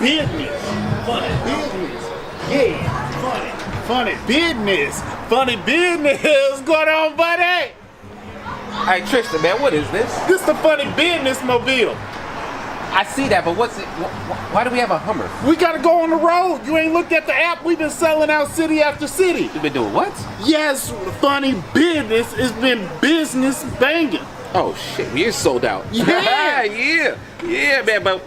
Bidness. Funny business. Yeah. Funny business. Funny business. What's going on, buddy? Hey, Tristan, man, what is this? This the funny business mobile. I see that, but what's it? Why do we have a Hummer? We gotta go on the road. You ain't looked at the app. We've been selling out city after city. You've been doing what? Yes, funny business. It's been business banging. Oh shit, we're sold out. Yeah. yeah, man. But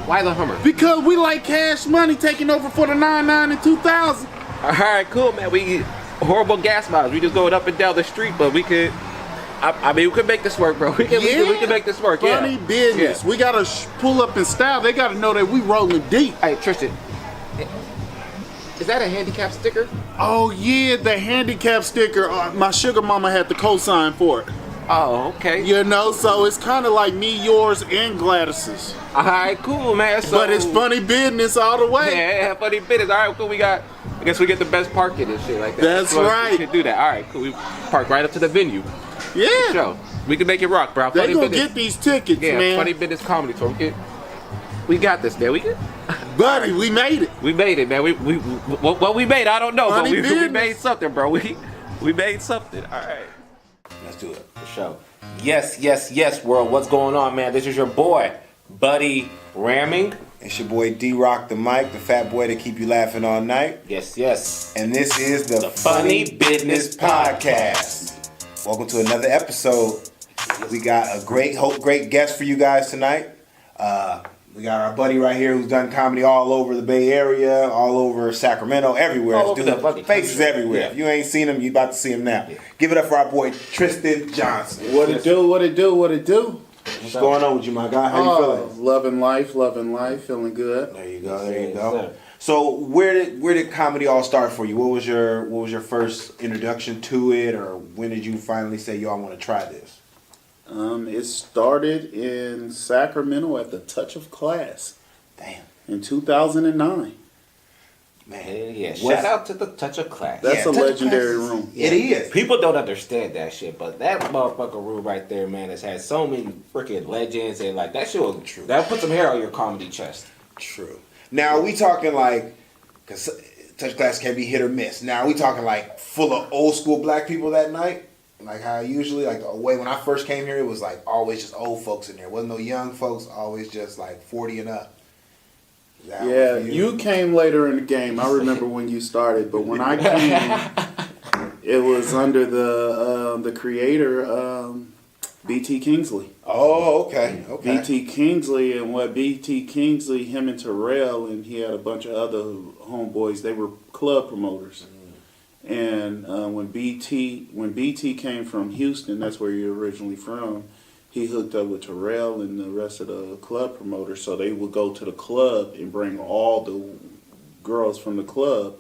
why the Hummer? Because we like Cash Money taking over for the 99 and 2000. All right, cool, man. We horrible gas miles. We just going up and down the street, but we could. I mean, we could make this work, bro. We can make this work. Funny business. Yeah. We gotta pull up in style. They gotta know that we rolling deep. Hey, Tristan, is that a handicap sticker? Oh yeah, the handicap sticker. My sugar mama had the cosign for it. Oh, okay. You know, so it's kind of like me, yours, and Gladys's. All right, cool, man. So, but it's funny business all the way. Yeah, funny business. All right, cool. I guess we get the best parking and shit like that. That's right. We can do that. All right, cool. We park right up to the venue. Yeah. Show. We can make it rock, bro. They gonna get these tickets, man. Funny business comedy tour. We got this, man. Buddy, we made it. We made it, man. What we made, I don't know, funny but we made something, bro. We made something. All right. Let's do it. For sure. Yes, world. What's going on, man? This is your boy, Buddy Ramming. It's your boy D-Rock the Mic, the fat boy that keep you laughing all night. Yes. And this is the Funny Bidness Podcast. Welcome to another episode. We got a great guest for you guys tonight. We got our buddy right here who's done comedy all over the Bay Area, all over Sacramento, everywhere. All over the faces everywhere. Yeah. If you ain't seen him, you about to see him now. Yeah. Give it up for our boy Tristan Johnson. What it do? What's going on with you, my guy? How you feeling? Loving life, feeling good. There you go. So where did comedy all start for you? What was your first introduction to it, or when did you finally say, "Yo, I want to try this"? It started in Sacramento at the Touch of Class. Damn. In 2009. Man, yeah. Shout out to the Touch of Class. That's a legendary room. It is. People don't understand that shit, but that motherfucker room right there, man, has had so many freaking legends, and like that shit will true. That put some hair on your comedy chest. True. Now, are we talking like, because Touch Class can be hit or miss. Now, are we talking like full of old school black people that night? Like how usually, like the way when I first came here, it was like always just old folks in there. Wasn't no young folks, always just like 40 and up. Yeah, you came later in the game. I remember when you started, but when I came, it was under the creator, B.T. Kingsley. Oh, okay. B.T. Kingsley, and what B.T. Kingsley, him and Terrell, and he had a bunch of other homeboys. They were club promoters. And when BT came from Houston, that's where you're originally from, he hooked up with Terrell and the rest of the club promoters. So they would go to the club and bring all the girls from the club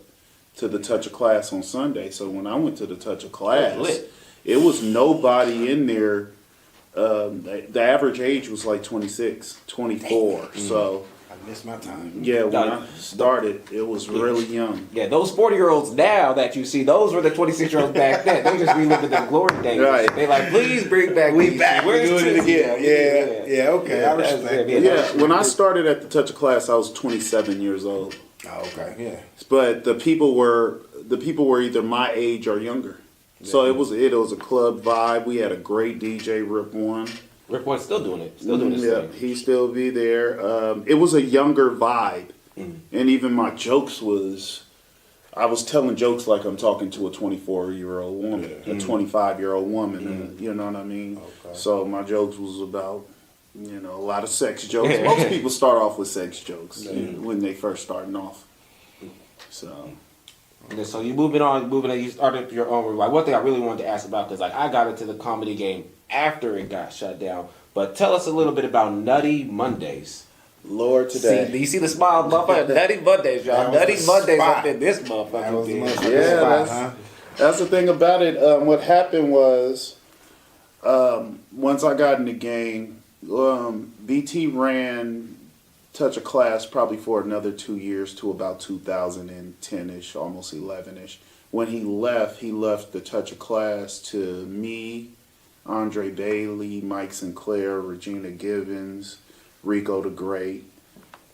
to the Touch of Class on Sunday. So when I went to the Touch of Class, it was nobody in there. The average age was like 26, 24. Mm-hmm. So I missed my time. Yeah, when I started, it was really young. Yeah, those 40-year-olds now that you see, those were the 26-year-olds back then. They just relived their glory days. Right. They like, please bring back. We back. We're doing it again. Yeah. Okay. I respect. Yeah. When I started at the Touch of Class, I was 27 years old. Oh, okay. Yeah. But the people were either my age or younger. Yeah. So it was a club vibe. We had a great DJ, Rip One. Rick One's still doing it. Still doing his thing. He still be there. It was a younger vibe. And even my jokes I was telling jokes like I'm talking to a 24-year-old woman, a 25-year-old woman. You know what I mean? Okay. So my jokes was about, a lot of sex jokes. Most people start off with sex jokes when they first starting off. So you moving on, you started your own. Like one thing I really wanted to ask about, because like I got into the comedy game after it got shut down. But tell us a little bit about Nutty Mondays. Lord today. Do you see the smile, motherfucker? Nutty Mondays, y'all. Nutty Mondays up in this motherfucker. That's the thing about it. What happened was, once I got in the game, BT ran Touch of Class probably for another 2 years to about 2010-ish, almost 11-ish. When he left the Touch of Class to me, Andre Bailey, Mike Sinclair, Regina Givens, Rico the Great,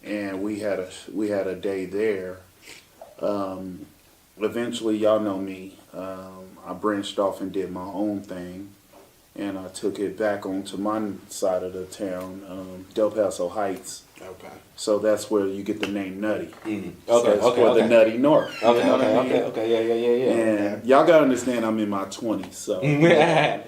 and we had a day there. Eventually, y'all know me. I branched off and did my own thing, and I took it back onto my side of the town, Del Paso Heights. Okay. So that's where you get the name Nutty. Okay, So it's okay, for okay. the Nutty North. You Okay, know what I okay, mean? okay, yeah. And y'all gotta understand, I'm in my 20s, so Yeah.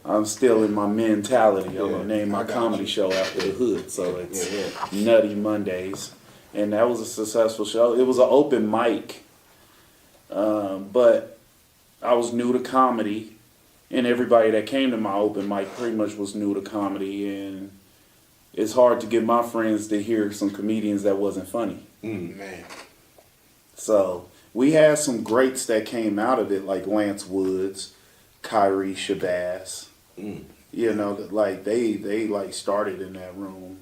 I'm still in my mentality. I'm Yeah, gonna name my I got comedy you. show after the hood, so it's Yeah, Nutty Mondays, and that was a successful show. It was an open mic, but I was new to comedy, and everybody that came to my open mic pretty much was new to comedy, and it's hard to get my friends to hear some comedians that wasn't funny. Man. So we had some greats that came out of it, like Lance Woods, Kyrie Shabazz. You know, like they like started in that room,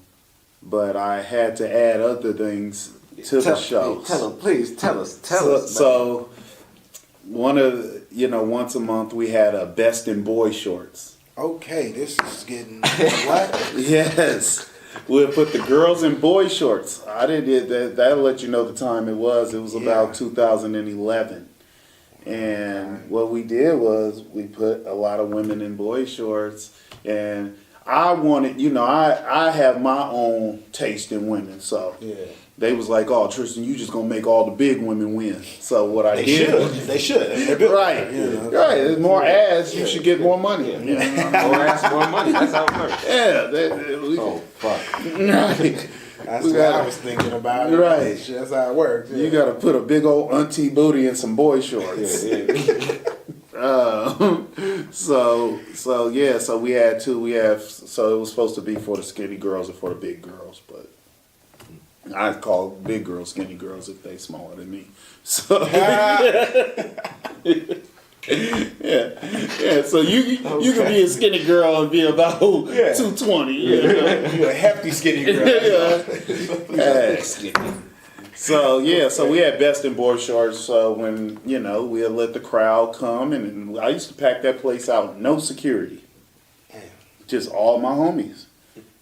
but I had to add other things to the show. Tell us. So once a month we had a best in boy shorts. Okay, this is getting what? Yes. We'll put the girls in boy shorts. I did that. That'll let you know the time it was. It was about 2011. And what we did was we put a lot of women in boy shorts. And I wanted, I have my own taste in women. So they was like, oh, Tristan, you just going to make all the big women win. So what I did. They should. Right. Right. There's more ads. You should get more money. More ass, more money. That's how it works. Yeah. Fuck. Right. That's what I was thinking about. Right. That's how it works. You got to put a big old auntie booty in some boy shorts. So we had two. So it was supposed to be for the skinny girls and for the big girls, but I call big girls skinny girls if they smaller than me. So yeah. So you can be a skinny girl and be about 220. You're a hefty skinny girl. So we had best in board shorts. So when we'd let the crowd come, and I used to pack that place out, no security, just all my homies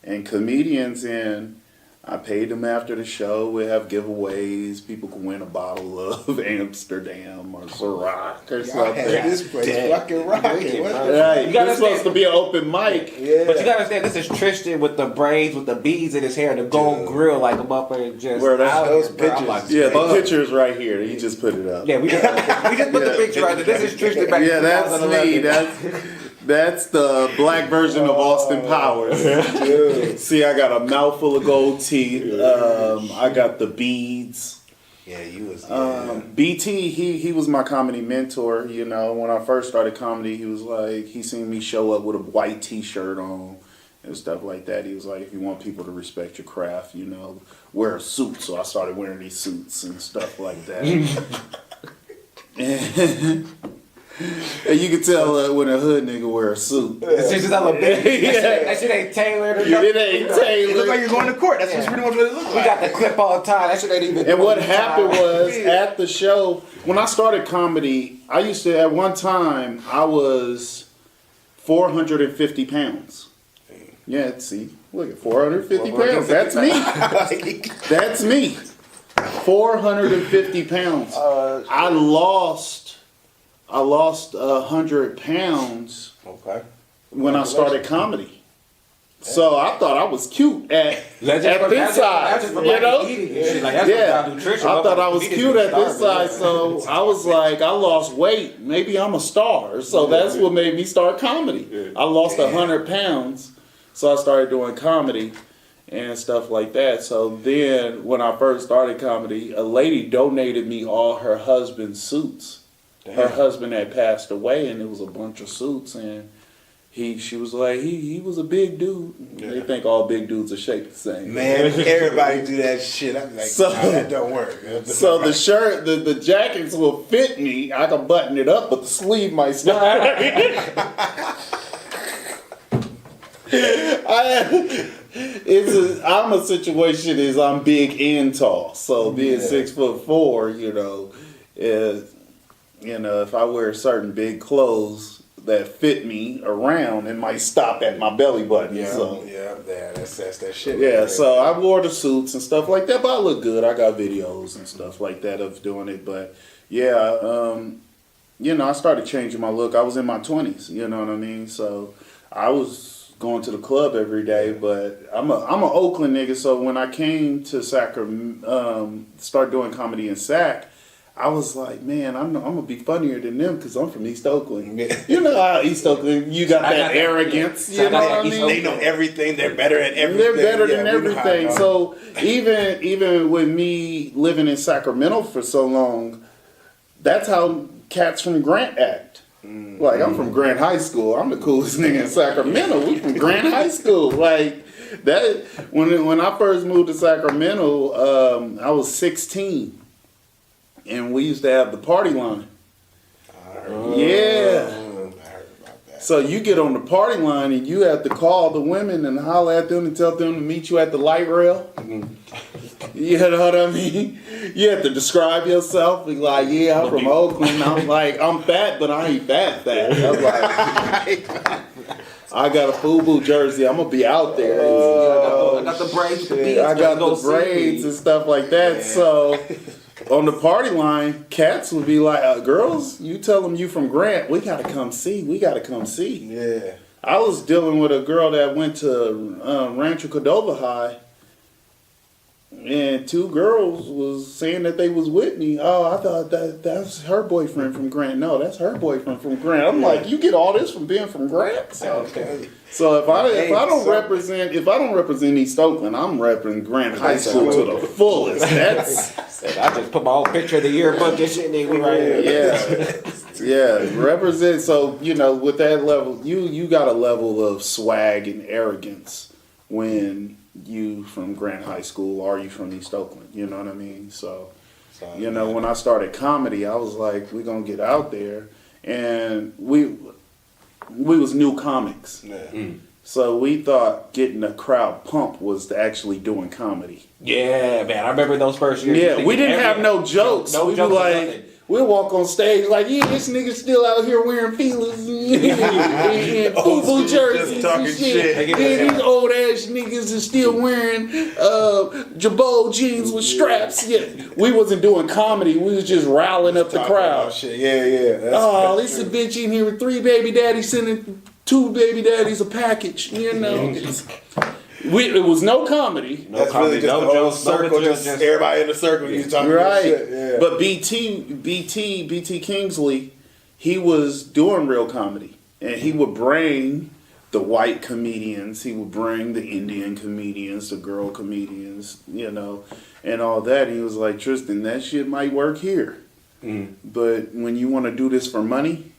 and comedians, and I paid them after the show. We have giveaways. People can win a bottle of Amsterdam or Ciroc or something. This place fucking rocking. Right, it's supposed to be an open mic. Yeah. But you gotta understand, this is Tristan with the braids, with the beads in his hair, the gold grill, like a motherfucker just. Where that- out those here, bro. I'm pictures. like, Yeah, the fuck. picture is right here. You just put it up. Yeah, we just put the picture right there. This is Tristan back Yeah, in that's 2011. me. That's the black version of Austin Powers. See, I got a mouthful of gold teeth. I got the beads. Yeah, you was. BT, he was my comedy mentor. When I first started comedy, he was like, he seen me show up with a white T-shirt on and stuff like that. He was like, if you want people to respect your craft, wear a suit. So I started wearing these suits and stuff like that. And you can tell when a hood nigga wear a suit. It's just a little bit. That shit ain't tailored. It ain't It looked like tailored. you're going to court. That's pretty much what it looked We like. got the clip all the time. That shit ain't even. And what happened was, at the show, when I started comedy, I used to, at one time, I was 450 pounds. Yeah, see, look at 450 pounds. That's me. That's me. 450 pounds. I lost 100 pounds Okay. when I started comedy. So I thought I was cute at this size, I thought I was cute at this size, so I was like, I lost weight. Maybe I'm a star. So that's what made me start comedy. I lost 100 pounds, so I started doing comedy and stuff like that. So then when I first started comedy, a lady donated me all her husband's suits. Her husband had passed away, and it was a bunch of suits, and she was like, he was a big dude. Yeah. They think all big dudes are shaped the same. Man, everybody do that shit. I'm like, So- nah, that don't work. So the shirt, the jackets will fit me. I can button it up, but the sleeve might snap. I'm a situation is I'm big and tall. So being 6'4", is, if I wear certain big clothes, that fit me around and might stop at my belly button. So. That's that shit. Yeah, right so I wore the suits and stuff like that, but I look good. I got videos and stuff like that of doing it. But yeah, I started changing my look. I was in my 20s, you know what I mean? So I was going to the club every day, but I'm an Oakland nigga, so when I came to Sacramento, start doing comedy in Sac, I was like, man, I'm gonna be funnier than them because I'm from East Oakland. You know how East Oakland, you got that arrogance. You know what I mean? They know everything. They're better at everything. They're better than everything. So even with me living in Sacramento for so long, that's how cats from Grant act. Like, I'm from Grant High School. I'm the coolest nigga in Sacramento. We from Grant High School. Like that. When I first moved to Sacramento, I was 16. And we used to have the party line. I heard about that. So you get on the party line and you have to call the women and holler at them and tell them to meet you at the light rail. You know what I mean? You have to describe yourself. Be like, yeah, I'm from Oakland. I'm like, I'm fat, but I ain't fat. I'm like, I got a FUBU jersey. I'm gonna be out there. I got the braids. I got the braids and stuff like that. So. On the party line, cats would be like, girls, you tell them you from Grant, we gotta come see. Yeah. I was dealing with a girl that went to Rancho Cordova High, and two girls was saying that they was with me. Oh, I thought that's her boyfriend from Grant. No, that's her boyfriend from Grant. I'm like, you get all this from being from Grant? Okay. So if I don't represent East Oakland, I'm representing Grant High School to the fullest. I just put my own picture of the yearbook and shit, nigga. We right here. Yeah. Represent. So with that level, you got a level of swag and arrogance when you from Grant High School or you from East Oakland. You know what I mean? So when I started comedy, I was like, we're gonna get out there, and we was new comics. Yeah. So we thought getting the crowd pumped was actually doing comedy. Yeah, man. I remember those first years. Yeah, we didn't have no jokes. No We'd jokes. be like, we'll walk on stage like, yeah, this nigga still out here wearing feelers and FUBU jerseys and shit. Yeah, these old ass niggas is still wearing Jabot jeans with straps. Yeah, we wasn't doing comedy. We was just riling up the crowd. Shit. Yeah. Oh, this is a bitch in here with 3 baby daddies sending 2 baby daddies a package. It was no comedy. That's really just the whole circle, just everybody in the circle. You talking about shit. Yeah. But BT Kingsley, he was doing real comedy, and he would bring the white comedians, he would bring the Indian comedians, the girl comedians, and all that. And he was like, Tristan, that shit might work here, but when you want to do this for money,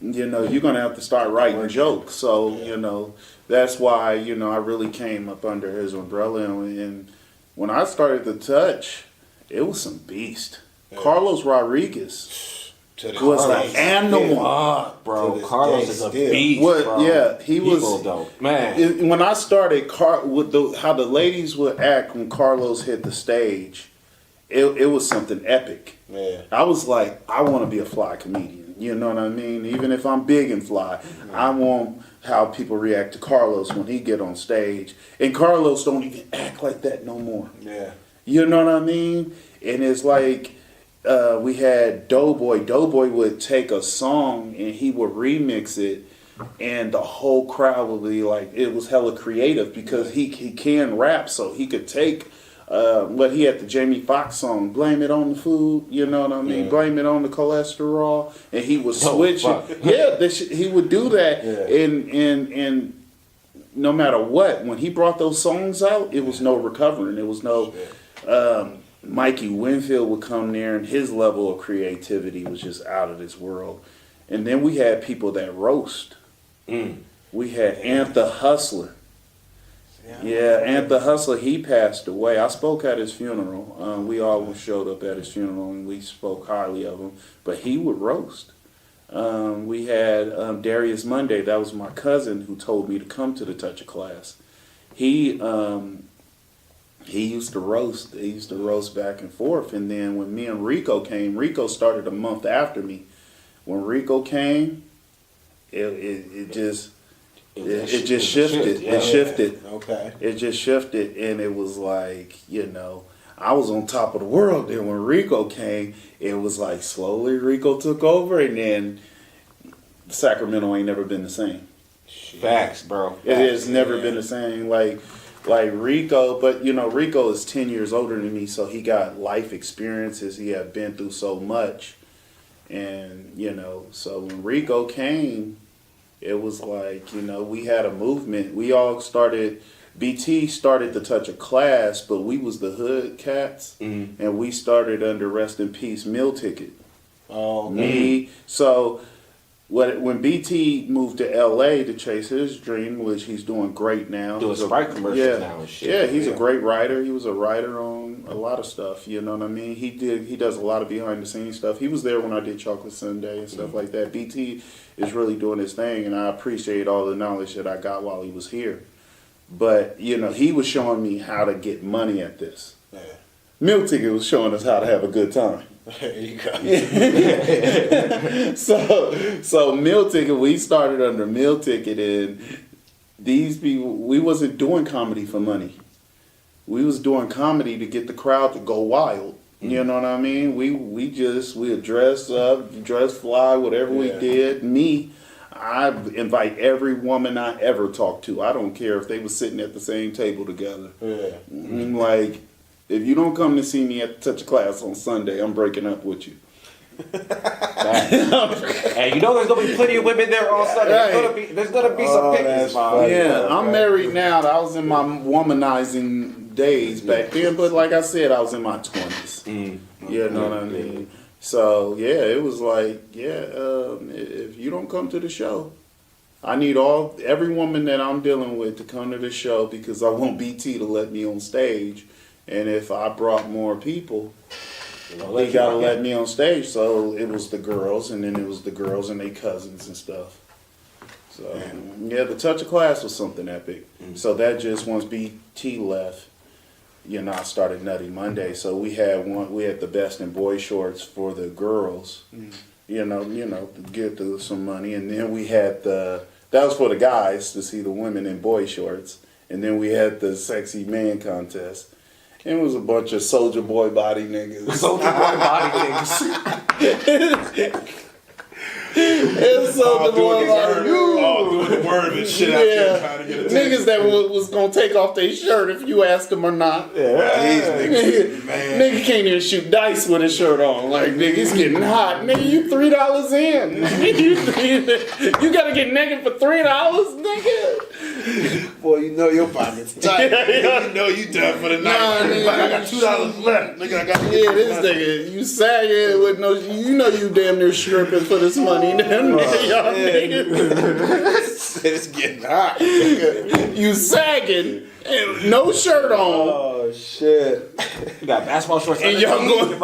you're gonna have to start writing jokes. So that's why I really came up under his umbrella. And when I started to touch, it was some beast. Yeah. Carlos Rodriguez was an animal, bro. Carlos is a beast, bro. Yeah, he was dope, man. When I started, how the ladies would act when Carlos hit the stage, it was something epic. Yeah. I was like, I want to be a fly comedian. You know what I mean? Even if I'm big and fly, I want how people react to Carlos when he get on stage. And Carlos don't even act like that no more. Yeah. You know what I mean? And it's like we had Doughboy. Doughboy would take a song and he would remix it, and the whole crowd would be like, it was hella creative because he can rap, so he could take what he had the Jamie Foxx song, blame it on the food, you know what I mean? Yeah. Blame it on the cholesterol, and he would switch it. He would do that, and no matter what, when he brought those songs out, it was no recovering. It was no. Mikey Winfield would come there, and his level of creativity was just out of this world. And then we had people that roast. We had Ant the Hustler. Yeah, Ant the Hustler, he passed away. I spoke at his funeral. We all showed up at his funeral, and we spoke highly of him. But he would roast. We had Darius Monday. That was my cousin who told me to come to the Toucher class. He used to roast. He used to roast back and forth. And then when me and Rico came, Rico started a month after me. When Rico came, it just shifted. Yeah. It shifted. Okay. It just shifted, and it was like, I was on top of the world. Then when Rico came, it was like slowly Rico took over, and then Sacramento ain't never been the same. Facts, bro. It has never been the same. Like Rico, but Rico is 10 years older than me, so he got life experiences. He had been through so much, and so when Rico came, it was like we had a movement. We all started. BT started to touch a class, but we was the hood cats, and we started under Rest in Peace Meal Ticket. Oh, Me. So when BT moved to LA to chase his dream, which he's doing great now. Doing Sprite commercials now and shit. Yeah, he's a great writer. He was a writer on a lot of stuff. You know what I mean? He does a lot of behind the scenes stuff. He was there when I did Chocolate Sunday and stuff like that. BT is really doing his thing, and I appreciate all the knowledge that I got while he was here. But he was showing me how to get money at this. Yeah. Meal Ticket was showing us how to have a good time. There you go. So Meal Ticket, we started under Meal Ticket, and these people, we wasn't doing comedy for money. We was doing comedy to get the crowd to go wild. You know what I mean? We'd dress up, dress fly, whatever we did. I invite every woman I ever talk to. I don't care if they were sitting at the same table together. Yeah. Like, if you don't come to see me at the Touch Class on Sunday, I'm breaking up with you. Hey, there's gonna be plenty of women there on Sunday. There's gonna be some pictures, man. Yeah, I'm married now. I was in my womanizing days back then, but like I said, I was in my 20s. You know what I mean? So it was like, if you don't come to the show, I need every woman that I'm dealing with to come to the show, because I want BT to let me on stage. And if I brought more people, they gotta let me on stage. So it was the girls, and then it was the girls and their cousins and stuff. So the Touch of Class was something epic. So that just once BT left, I started Nutty Monday. So we had the Best in Boy shorts for the girls, to get some money, and then we had that was for the guys to see the women in boy shorts, and then we had the Sexy Man contest. It was a bunch of soldier boy body niggas. Soldier boy body niggas. It's soldier boy body All doing the word and shit out there trying to get attention. Niggas that was gonna take off their shirt if you asked them or not. These niggas, man. Nigga can't even shoot dice with his shirt on. Like, nigga, it's getting hot. Nigga, you $3 in. You gotta get naked for $3, nigga. Boy, your pocket's tight. You done for the night. Nah, nigga, I got $2 left. Nigga, I got this nigga, you sagging with no, you damn near stripping for this money. Them y'all niggas. It's getting hot. You sagging, and no shirt on. Oh shit! You got basketball shorts. And y'all going,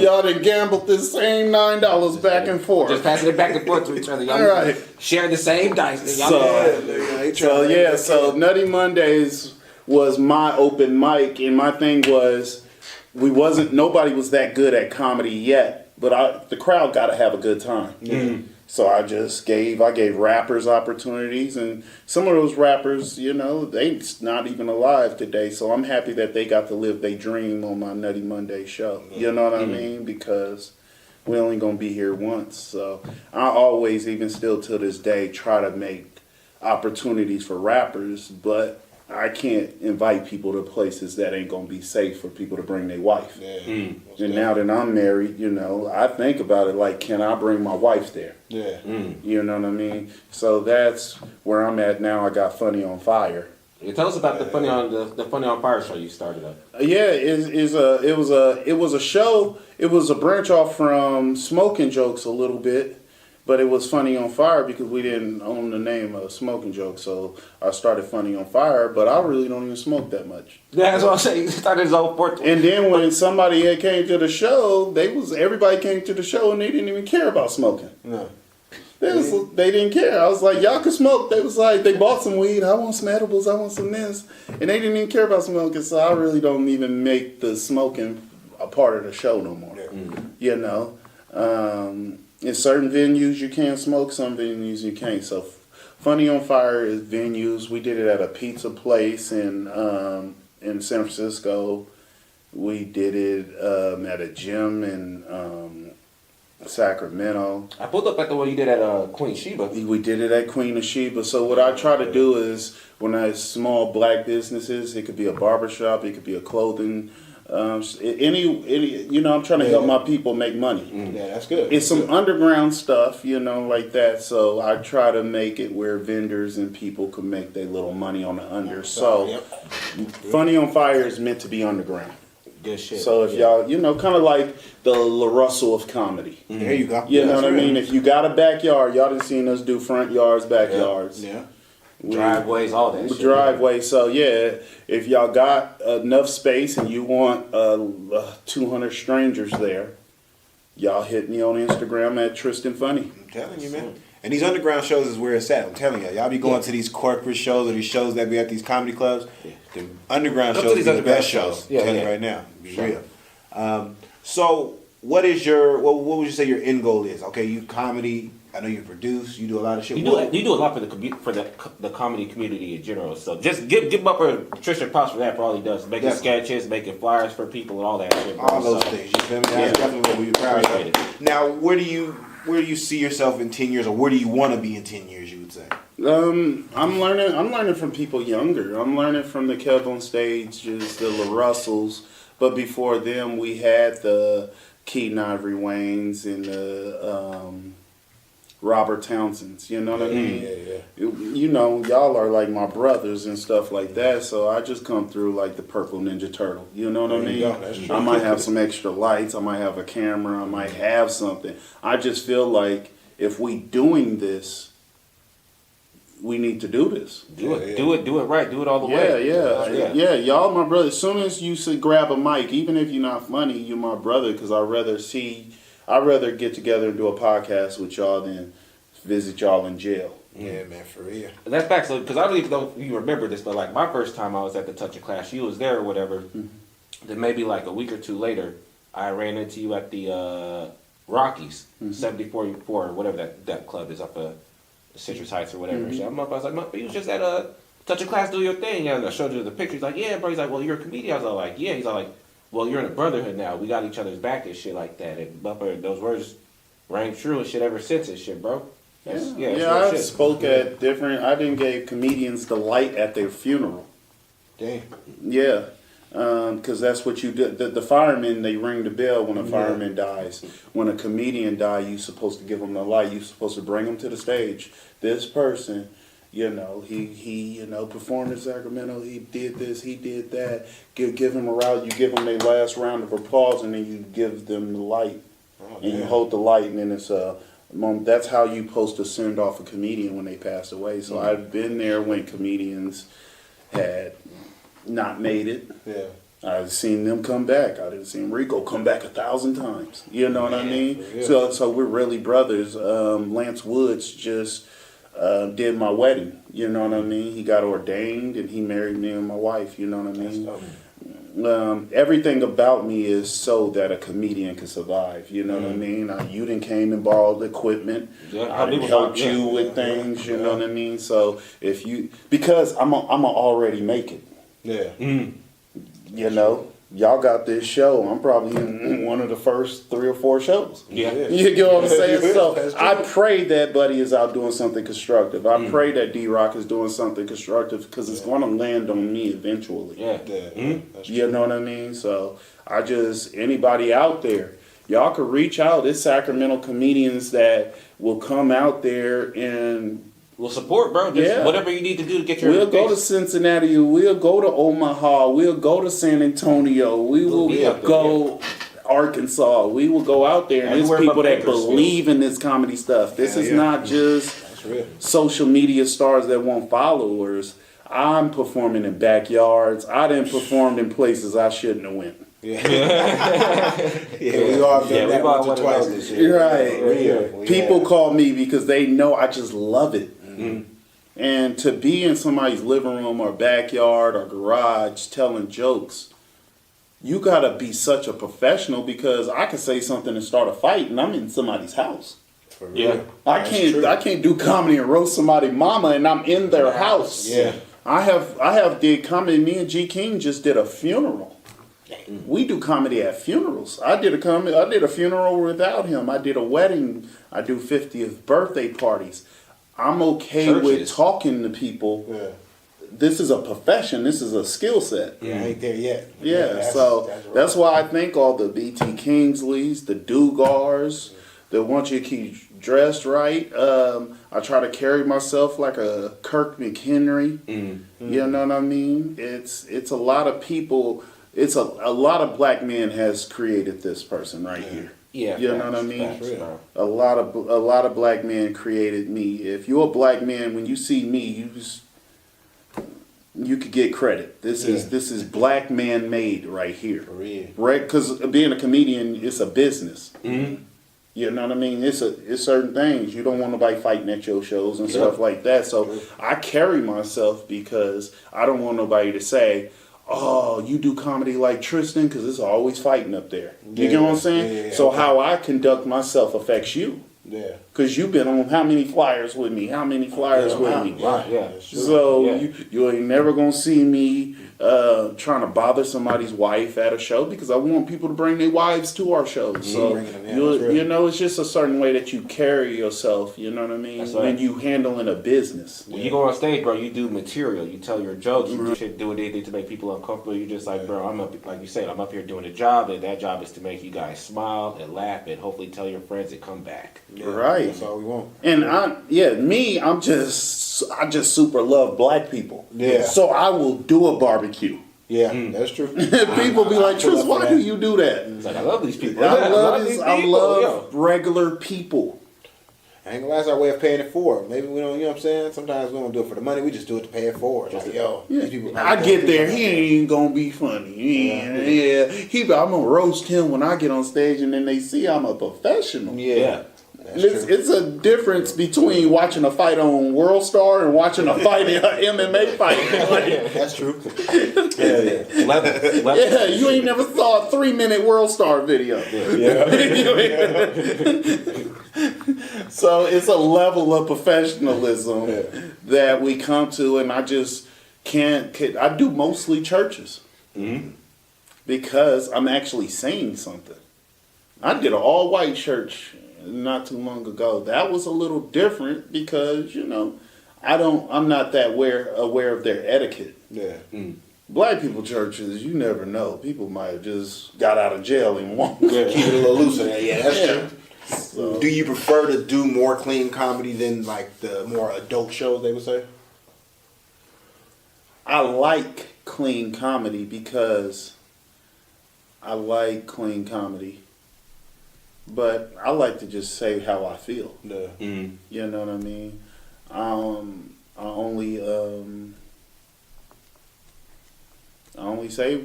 y'all done gambled this same $9 back and forth. Just passing it back and forth to each other. Y'all right. sharing the same dice. So Nutty Mondays was my open mic, and my thing was, nobody was that good at comedy yet. But the crowd got to have a good time. So I gave rappers opportunities, and some of those rappers, they not even alive today. So I'm happy that they got to live their dream on my Nutty Monday show. You know what I mean? Because we only gonna be here once. So I always, even still to this day, try to make opportunities for rappers, but I can't invite people to places that ain't gonna be safe for people to bring their wife. And now that I'm married, I think about it like, can I bring my wife there? You know what I mean? So that's where I'm at now. I got Funny on Fire. Tell us about the Funny on Fire show you started up. It was a show. It was a branch off from Smoking Jokes a little bit. But it was Funny on Fire because we didn't own the name of Smoking Jokes, so I started Funny on Fire. But I really don't even smoke that much. Yeah, that's what I'm saying. You started his own fourth. And then when somebody came to the show, everybody came to the show and they didn't even care about smoking. No, they didn't care. I was like, y'all can smoke. They was like, they bought some weed. I want some edibles. I want some this, and they didn't even care about smoking. So I really don't even make the smoking a part of the show no more. In certain venues you can smoke, some venues you can't. So Funny on Fire is venues. We did it at a pizza place in San Francisco. We did it at a gym in Sacramento. I pulled up at the one you did at Queen Sheba. We did it at Queen of Sheba. So what I try to do is when I have small black businesses, it could be a barbershop, it could be a clothing. Any I'm trying to help my people make money. Yeah, that's good. It's some underground stuff, like that. So I try to make it where vendors and people can make their little money on the under. So Funny on Fire is meant to be underground. Good shit. So if y'all, kind of like the La Russell of comedy. There you go. You know what I mean? If you got a backyard, y'all done seen us do front yards, backyards. Yeah. Driveways, all that shit. Driveway. So yeah, if y'all got enough space and you want 200 strangers there, y'all hit me on Instagram at Tristan Funny. I'm telling you, man. And these underground shows is where it's at. I'm telling y'all be going to these corporate shows or these shows that be at these comedy clubs. Yeah. The underground Go to shows these be the underground best shows. shows. I'm telling you right now. Be real. So what is what would you say your end goal is? Okay, you comedy. I know you produce. You do a lot of shit. You do a lot for the comedy community in general. So just give up for Tristan props for that, for all he does, making sketches, making flyers for people, and all that shit. Bro. All those things. You feel me? That's definitely what we're proud of. Now, where do you see yourself in 10 years, or where do you want to be in 10 years? You would say. I'm learning from people younger. I'm learning from the Kev on Stage, just the La Russells. But before them, we had the Keaton Ivory Waynes and the Robert Townsends, you know what I mean? Yeah. Y'all are like my brothers and stuff like that, so I just come through like the Purple Ninja Turtle, you know what I mean? I might have some extra lights, I might have a camera, I might have something. I just feel like if we doing this, we need to do this. Do it right, do it all the way. Yeah, y'all my brother. As soon as you grab a mic, even if you're not funny, you're my brother, because I'd rather get together and do a podcast with y'all than visit y'all in jail. Yeah, man, for real. And that's back, because I don't even know if you remember this, but like my first time I was at the Touch of Class, you was there or whatever. Mm-hmm. Then maybe like a week or two later, I ran into you at the Rockies, 74 or whatever that club is up Citrus Heights or whatever. So I was like, you was just at Touch of Class doing your thing. And I showed you the picture. He's like, yeah, bro. He's like, well, you're a comedian. I was like, yeah. He's like, well, you're in a brotherhood now. We got each other's back and shit like that. And those words rang true and shit ever since and shit, bro. I spoke at different. I didn't give comedians the light at their funeral. Damn. Yeah, because that's what you do. The firemen, they ring the bell when a fireman dies. When a comedian dies, you're supposed to give them the light. You're supposed to bring them to the stage. This person, he performed in Sacramento. He did this. He did that. Give him a round. You give them their last round of applause, and then you give them the light, and you hold the light, and then it's that's how you supposed to send off a comedian when they pass away. So I've been there when comedians had not made it. Yeah. I've seen them come back. I didn't see Rico come back 1,000 times. You know what I mean? Yeah. So we're really brothers. Lance Woods just did my wedding. You know what I mean? He got ordained and he married me and my wife. You know what I mean? Everything about me is so that a comedian can survive. You know what I mean? You done came and borrowed equipment. I done helped you with things. You know what I mean? So because I'm already make it. Yeah. Y'all got this show. I'm probably in one of the first 3 or 4 shows. Yeah. You get what I'm saying? So I pray that Buddy is out doing something constructive. I pray that D-Rock is doing something constructive because it's going to land on me eventually. Yeah. You know what I mean? So anybody out there, y'all could reach out. It's Sacramento comedians that will come out there and we'll support, bro. Whatever you need to do to get your. We'll go to Cincinnati. We'll go to Omaha. We'll go to San Antonio. We will go Arkansas. We will go out there. And there's people that believe in this comedy stuff. This is not just social media stars that want followers. I'm performing in backyards. I didn't perform in places I shouldn't have went. We all done that once or twice this year. Right. People call me because they know I just love it. And to be in somebody's living room or backyard or garage telling jokes, you gotta be such a professional because I could say something and start a fight and I'm in somebody's house. For real. Yeah. I can't do comedy and roast somebody mama and I'm in their house. Yeah. I have did comedy. Me and G King just did a funeral. We do comedy at funerals. I did a funeral without him. I did a wedding. I do 50th birthday parties. I'm okay with Churches. talking to people. Yeah. This is a profession. This is a skill set. Yeah, I ain't there yet. Yeah, so that's right. why I think all the BT Kingsleys, the Dugars, that want you to keep dressed right. I try to carry myself like a Kirk McHenry. You know what I mean? It's a lot of people. It's a lot of black men has created this person right here. Yeah, You know what I mean? facts, bro. A lot of black men created me. If you're a black man, when you see me, you could get credit. This is black man made right here. For real. Right? Because being a comedian, it's a business. You know what I mean? It's certain things. You don't want nobody fighting at your shows and stuff like that. So I carry myself because I don't want nobody to say, "Oh, you do comedy like Tristan," because it's always fighting up there. You get what I'm saying? Yeah, so okay. how I conduct myself affects you. Yeah. Because you've been on how many flyers with me? How many flyers with me? Right, yeah. So Yeah. you ain't never gonna see me trying to bother somebody's wife at a show because I want people to bring their wives to our shows. So bringing them in, that's real. you know, it's just a certain way that you carry yourself. You know what I mean? That's right. When you handling a business. When you go on stage, bro, you do material. You tell your jokes. You should do anything to make people uncomfortable. You just like, bro, I'm up, like you said, I'm up here doing a job, and that job is to make you guys smile and laugh, and hopefully tell your friends and come back. Yeah, Right. That's all we want. And I just super love black people. Yeah. So I will do a barbecue. Yeah, that's true. People be like, pull Tris, up for why that. do you do that? It's like, I love these people. I love these I people, love yo. regular people. I ain't gonna lie, that's our way of paying it forward. Maybe we don't, you know what I'm saying? Sometimes we don't do it for the money, we just do it to pay it forward. Like, yo, Yeah. these people I get there, he ain't even gonna be funny. I'm gonna roast him when I get on stage, and then they see I'm a professional. Yeah. That's It's, true. it's a difference between watching a fight on World Star and watching a fight in an MMA fight. Like, That's true. Level. yeah, you ain't never saw a 3-minute World Star video. So it's a level of professionalism that we come to, and I just can't. I do mostly churches because I'm actually saying something. I did an all-white church not too long ago. That was a little different because I'm not that aware of their etiquette. Yeah. Black people churches, you never know. People might have just got out of jail and won. Keep it a little looser there. Yeah, that's Yeah. true. So, Do you prefer to do more clean comedy than like the more adult shows, they would say? I like clean comedy because I like clean comedy. But I like to just say how I feel. Yeah. You know what I mean? I only say,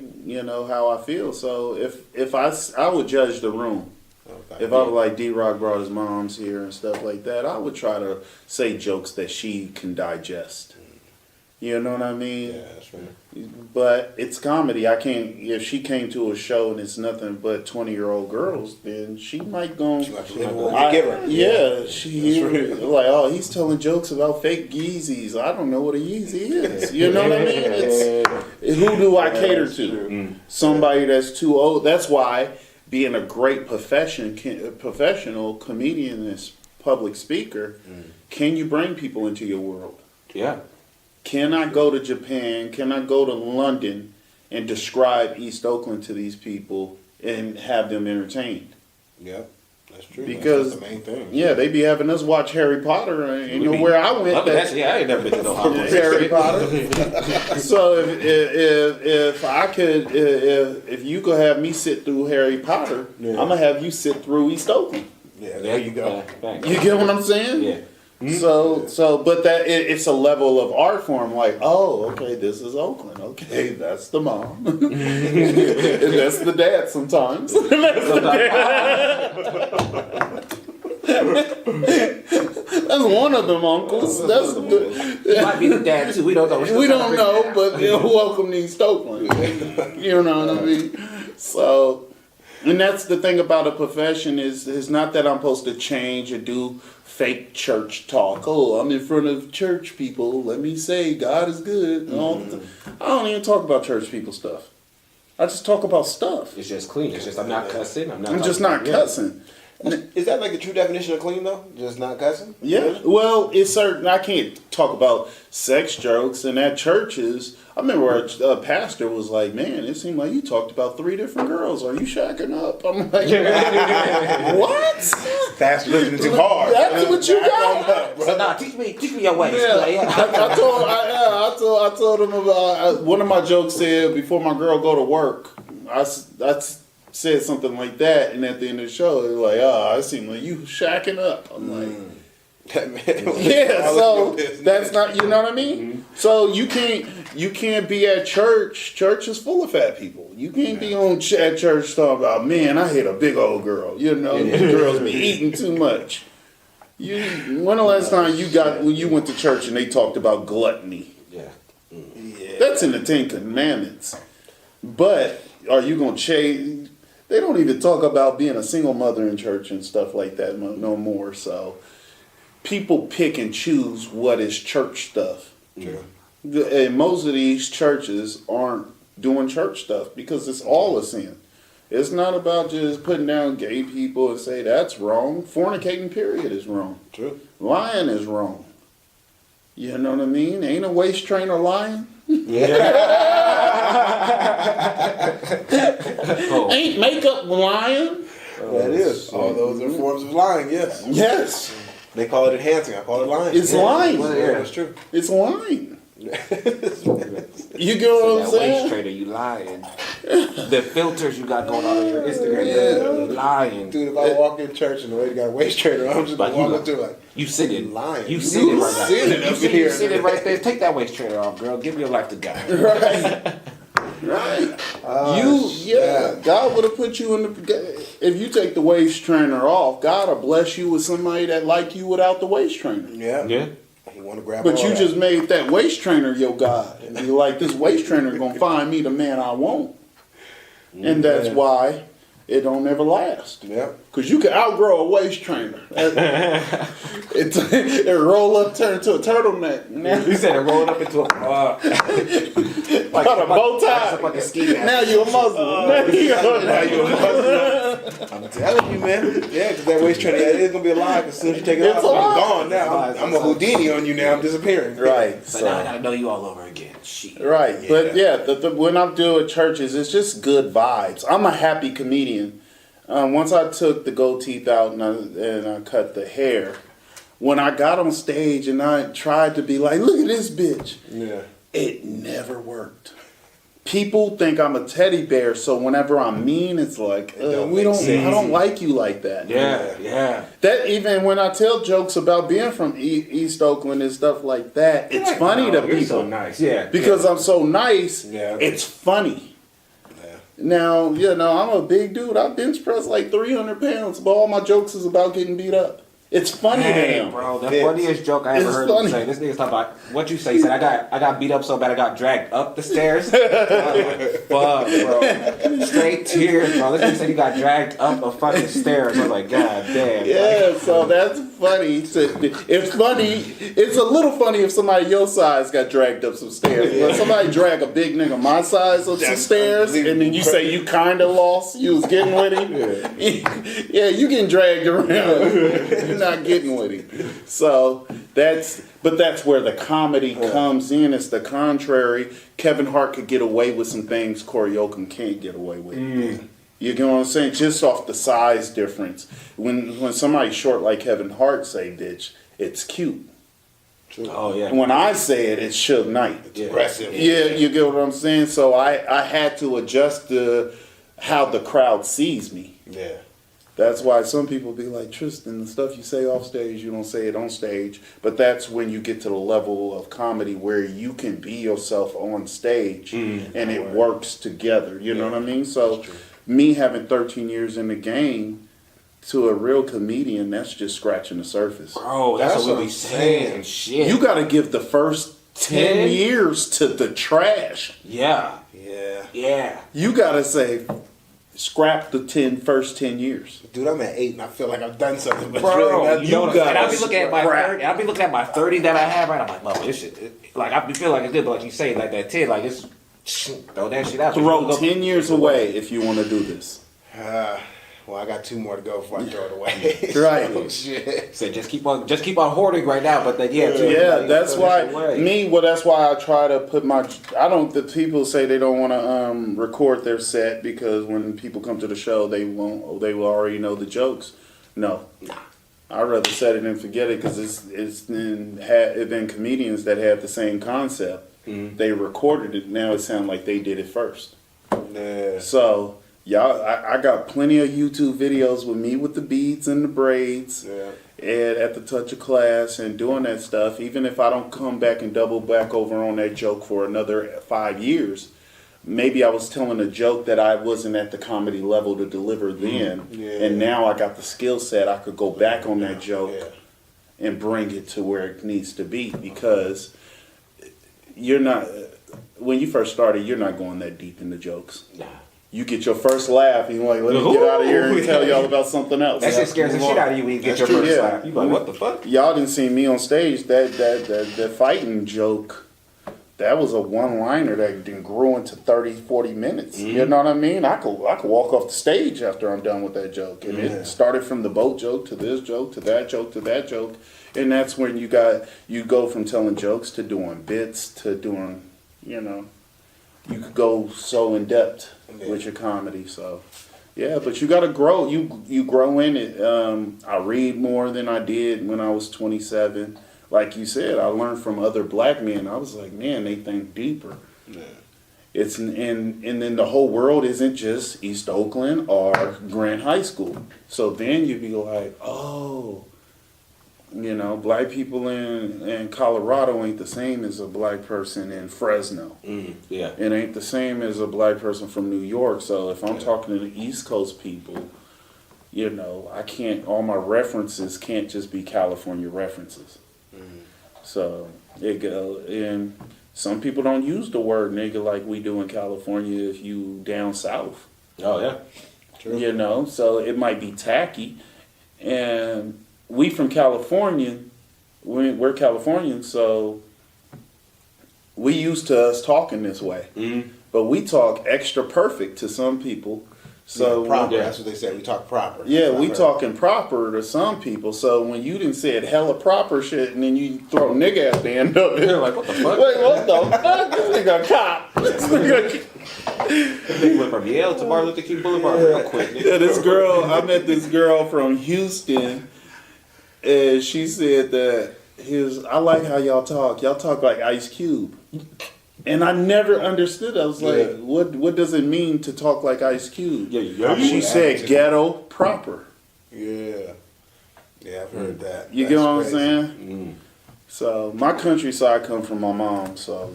how I feel. So if I would judge the room. Okay. If I was like D-Rock brought his moms here and stuff like that, I would try to say jokes that she can digest. You know what I mean? Yeah, that's right. But it's comedy. I can't. If she came to a show and it's nothing but 20-year-old girls, then she might go. She might be what you give her. Yeah, she That's right. like, oh, he's telling jokes about fake Yeezys. I don't know what a Yeezy is. You know what I mean? Who do I cater to? Somebody that's too old. That's why being a great professional comedian and public speaker, can you bring people into your world? Yeah. Can I go to Japan? Can I go to London and describe East Oakland to these people and have them entertained? Yeah, that's true. Because that's the main thing. yeah, they be having us watch Harry Potter, and you know where I went. I ain't never been to no Hogwarts. Harry Potter. So if I could, if you could have me sit through Harry Potter, Yeah. I'm gonna have you sit through East Oakland. Yeah, there you go. You get what I'm saying? Yeah. So, but that it's a level of art form. Like, oh, okay, this is Oakland. Okay, that's the mom, and that's the dad. Sometimes that's the dad. That's one of them uncles. That's It might be the dad too. We don't know. we don't know, but welcome to East Oakland. You know what I mean? So, And that's the thing about a profession is not that I'm supposed to change or do fake church talk. Oh, I'm in front of church people. Let me say God is good. And all the I don't even talk about church people stuff. I just talk about stuff. It's just clean. It's just I'm not cussing. I'm just not cussing. Is that like the true definition of clean though? Just not cussing? Yeah. Well, it's certain. I can't talk about sex jokes and at churches. I remember a pastor was like, "Man, it seemed like you talked about 3 different girls. Are you shacking up?" I'm like, "What? Pastor listening too hard. That's what you got?" So nah, teach me your ways. Yeah. I told him about one of my jokes said before my girl go to work. I said something like that, and at the end of the show, they were like, "Ah, it seemed like you shacking up." I'm like. Yeah, so that's not, you know what I mean? Mm-hmm. So you can't be at church. Church is full of fat people. You can't be at church talking about, man, I hit a big old girl. You know, these girls be eating too much. When the last time you went to church and they talked about gluttony? Yeah. That's in the 10 Commandments. But are you gonna change? They don't even talk about being a single mother in church and stuff like that no more. So. People pick and choose what is church stuff. Yeah. And most of these churches aren't doing church stuff because it's all a sin. It's not about just putting down gay people and say that's wrong. Fornicating, period, is wrong. True. Lying is wrong. You know what I mean? Ain't a waist trainer lying. Ain't makeup lying. That is. All those are forms of lying, yes. Yes. They call it enhancing. I call it lying. It's lying. Yeah, that's true. It's lying. You get what I'm that saying? waist trader, you lying. The filters you got going on your Instagram, you lying. Dude, if I walk in church and the lady got a waist trainer, I'm just walking up to her like, you sitting, lying. You sitting right now. You sitting right there. Take that waist trainer off, girl. Give your life to God. Right. Right. God would have put you in the. If you take the waist trainer off, God will bless you with somebody that like you without the waist trainer. Yeah. Yeah. You want to grab. But you that. just made that waist trainer your God, and you're like, this waist trainer gonna find me the man I want, and that's why it don't ever last. Yeah. Because you can outgrow a waist trainer. It roll up, turn into a turtleneck. You said it rolled up into a like a bow tie. Like a ski mask. Now you're a Muslim. Now you're a Muslim. I'm telling you, man. Yeah, because that waist trainer, it's gonna be a lie. As soon as you take it off, I'm gone now. I'm a Houdini on you now. I'm disappearing. Right. So now I gotta know you all over again. Shit. Right. Yeah. But yeah, when I'm doing churches, it's just good vibes. I'm a happy comedian. Once I took the gold teeth out and I cut the hair, when I got on stage and I tried to be like, look at this bitch, it never worked. People think I'm a teddy bear, so whenever I'm mean, it's like, I don't like you like that. Yeah. That even when I tell jokes about being from East Oakland and stuff like that, it's funny to people. So nice. Yeah. Because I'm so nice, Yeah. it's funny. Now, I'm a big dude. I bench press like 300 pounds, but all my jokes is about getting beat up. It's funny to him. Bro, the funniest joke I ever heard him say. This nigga's talking about what you say. He said, I got beat up so bad I got dragged up the stairs. Fuck, bro. Straight tears, bro. This nigga said he got dragged up a fucking stairs. I'm like, God damn. Yeah, so that's funny. It's funny. It's a little funny if somebody your size got dragged up some stairs. But somebody drag a big nigga my size up some stairs, and then you say you kind of lost. You was getting with him. Yeah, you getting dragged around. Not getting with him. So that's where the comedy comes in. It's the contrary. Kevin Hart could get away with some things Corey Oakham can't get away with. You get what I'm saying? Just off the size difference. When somebody's short like Kevin Hart say bitch, it's cute. True. Oh yeah. When I say it, it's Suge Knight. It's aggressive. Yeah, you get what I'm saying? So I had to adjust to how the crowd sees me. Yeah. That's why some people be like, Tristan, the stuff you say off stage, you don't say it on stage. But that's when you get to the level of comedy where you can be yourself on stage and it works together. You know what I mean? So me having 13 years in the game to a real comedian, that's just scratching the surface. Bro, that's what we be saying. Shit. You got to give the first 10 years to the trash. Yeah. Yeah. Yeah. You got to say, scrap the first 10 years. Dude, I'm at 8 and I feel like I've done something. But Bro, really nothing. you know, got and I'll be looking at my crap. 30, I'll be looking at my 30 that I have right. I'm like, no, this shit. Like I feel like it's good, but like you say, like that 10, like it's throw that shit out. Throw 10 years away if you want to do this. Well, I got 2 more to go before I throw it away. Right. So, shit. So just keep on hoarding right now. But then That's why that's why I try to put my. I don't. The people say they don't want to record their set because when people come to the show, they won't. They will already know the jokes. No, I'd rather set it and forget it because it's been comedians that have the same concept. Mm-hmm. They recorded it. Now it sounds like they did it first. Yeah. So. Y'all, I got plenty of YouTube videos with me with the beads and the braids, and at the touch of class and doing that stuff. Even if I don't come back and double back over on that joke for another 5 years, maybe I was telling a joke that I wasn't at the comedy level to deliver then, and now I got the skill set. I could go back on that joke and bring it to where it needs to be because you're not. When you first started, you're not going that deep into jokes. Nah. You get your first laugh, and you're like, let me get out of here and tell y'all about something else. That shit scares the shit out of you when you get your first laugh. You like, what the fuck? Y'all didn't see me on stage. That fighting joke, that was a one-liner that then grew into 30, 40 minutes. Mm-hmm. You know what I mean? I could walk off the stage after I'm done with that joke. And it started from the boat joke to this joke to that joke to that joke. And that's when you go from telling jokes to doing bits to doing, you could go so in depth with your comedy. So, yeah, but you got to grow. You grow in it. I read more than I did when I was 27. Like you said, I learned from other black men. I was like, man, they think deeper. Yeah. And then the whole world isn't just East Oakland or Grant High School. So then you'd be like, oh. Black people in Colorado ain't the same as a black person in Fresno. Yeah. It ain't the same as a black person from New York. So if I'm talking to the East Coast people, I can't, all my references can't just be California references. So and some people don't use the word nigga like we do in California if you down south. Oh, yeah. True. So it might be tacky. And we from California, we're Californians, so we used to us talking this way. Mm-hmm. But we talk extra perfect to some people. So proper, that's what they say. We talk proper. Yeah, we talking proper to some people. So when you done said hella proper shit and then you throw nigga at the end of it, you're like, what the fuck? Wait, what the fuck? This nigga a cop. They went from Yale to Martin Luther King Boulevard real quick. Yeah, I met this girl from Houston. And she said that I like how y'all talk. Y'all talk like Ice Cube. And I never understood. I was like, what does it mean to talk like Ice Cube? She said ghetto proper. Yeah. Yeah, I've heard that. You get what I'm saying? So my countryside come from my mom, so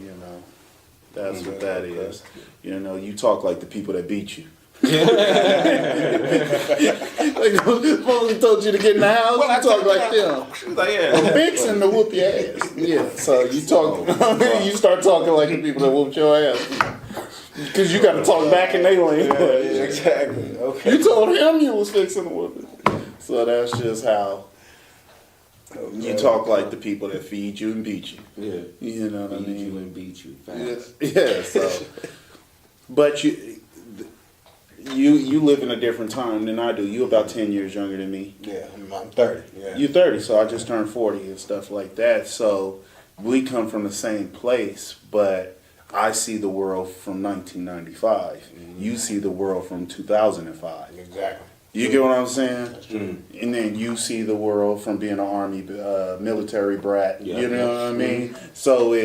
that's what that is. You talk like the people that beat you. Like supposedly told you to get in the house, you talk like them. She was like, yeah. Fixing to whoop your ass. Yeah. So you talk you start talking like the people that whooped your ass. Because you gotta talk back in their language. Yeah, exactly. Okay. You told him you was fixing to whoop it. So that's just how you talk like the people that feed you and beat you. Yeah. You know what I mean? Feed you and beat you fast. Yeah, so but you live in a different time than I do. You about 10 years younger than me. Yeah, I'm 30. Yeah. You're 30, so I just turned 40 and stuff like that. So we come from the same place, but I see the world from 1995. Mm-hmm. You see the world from 2005. Exactly. You get what I'm saying? That's true. And then you see the world from being an Army military brat. Yeah. You know what I mean? Mm-hmm. So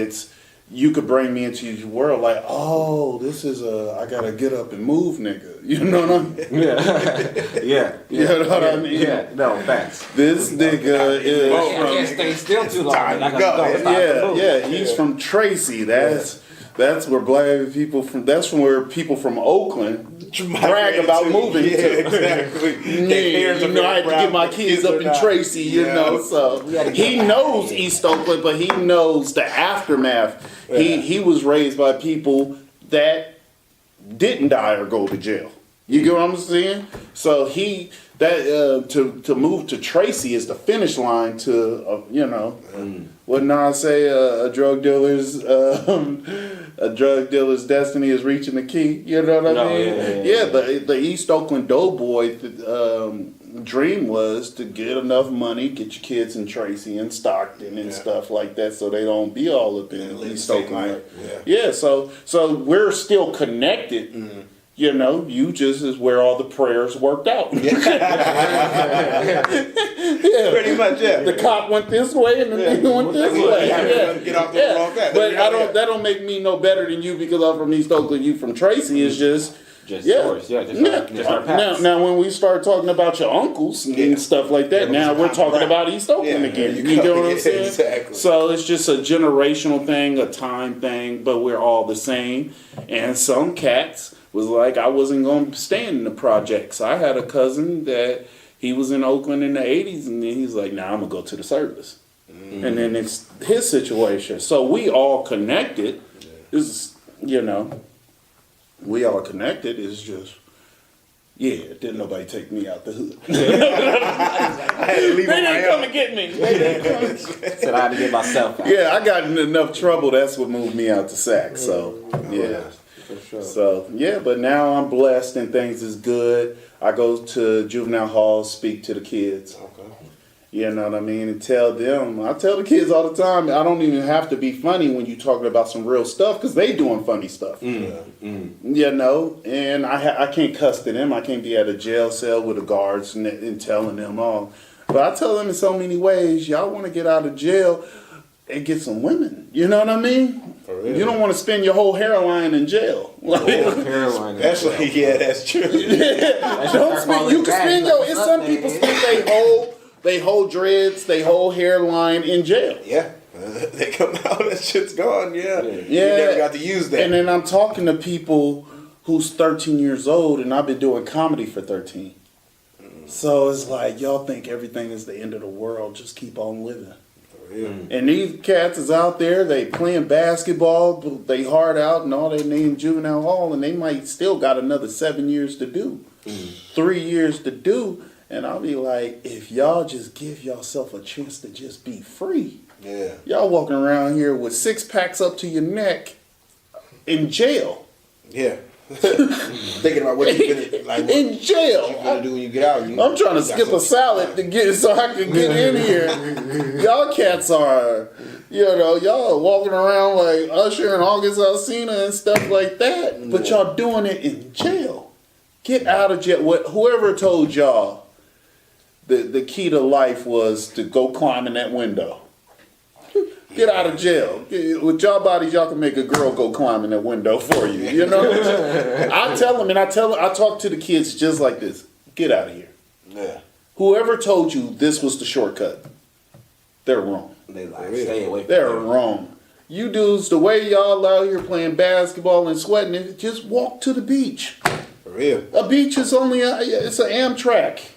you could bring me into your world like, oh, this is I gotta get up and move, nigga. You know what I mean? Yeah. You know what I mean? Yeah. No, facts. This nigga is I can't stay still too long. I gotta go. Yeah. He's from Tracy. That's where black people from. That's from where people from Oakland brag about moving to. Exactly. I had to get my kids up in Tracy, So he knows East Oakland, but he knows the aftermath. Yeah. He was raised by people that didn't die or go to jail. You get what I'm saying? So to move to Tracy is the finish line to what Nas say? A drug dealer's destiny is reaching the key. You know what I mean? The East Oakland Doughboy dream was to get enough money, get your kids in Tracy and Stockton and stuff like that, so they don't be all up in East Oakland. So we're still connected. Mm-hmm. You know, you just is where all the prayers worked out. Pretty much, yeah. The cop went this way and the nigga went this way. Get off the wrong path. But that don't make me no better than you because I'm from East Oakland, you from Tracy. It's just yours. Just our paths. Now, when we start talking about your uncles and stuff like that, now we're talking about East Oakland again. You get what I'm saying? Exactly. So it's just a generational thing, a time thing, but we're all the same. And some cats was like, I wasn't going to stand in the projects. I had a cousin that he was in Oakland in the 80s, and then he's like, nah, I'm going to go to the service. Mm. And then it's his situation. So we all connected. We all connected. It's just, didn't nobody take me out the hood. I had to leave they didn't come to get me. Said I had to get myself out. Yeah, I got in enough trouble. That's what moved me out to Sac. So, For sure. So, but now I'm blessed and things is good. I go to juvenile halls, speak to the kids. Okay. You know what I mean? And tell them, I tell the kids all the time, I don't even have to be funny when you're talking about some real stuff because they doing funny stuff. You know, and I can't cuss to them. I can't be at a jail cell with the guards and telling them all. But I tell them in so many ways, y'all want to get out of jail and get some women. You know what I mean? You don't want to spend your whole hairline in jail. Hairline. That's true. Don't spend. You can spend some people spend they whole dreads, they whole hairline in jail. Yeah. They come out, that shit's gone. Yeah. You never got to use that. And then I'm talking to people who's 13 years old, and I've been doing comedy for 13. So it's like, y'all think everything is the end of the world. Just keep on living. And these cats is out there, they playing basketball, they hard out and all, they in juvenile hall, and they might still got another 7 years to do, 3 years to do. And I'll be like, if y'all just give yourself a chance to just be free. Yeah. Y'all walking around here with 6 packs up to your neck in jail. Yeah. Thinking about what you're gonna in jail. What you gonna do when you get out. I'm trying to skip a salad to get so I can get in here. Y'all cats are, y'all walking around like Usher and August Alsina and stuff like that. But y'all doing it in jail. Get out of jail. Whoever told y'all the key to life was to go climb in that window. Get out of jail. With y'all bodies, y'all can make a girl go climb in that window for you. You know? I tell them, I talk to the kids just like this. Get out of here. Yeah. Whoever told you this was the shortcut, they're wrong. They stay away from They're wrong. You dudes, the way y'all out here playing basketball and sweating it, just walk to the beach. For real. A beach is only it's an Amtrak.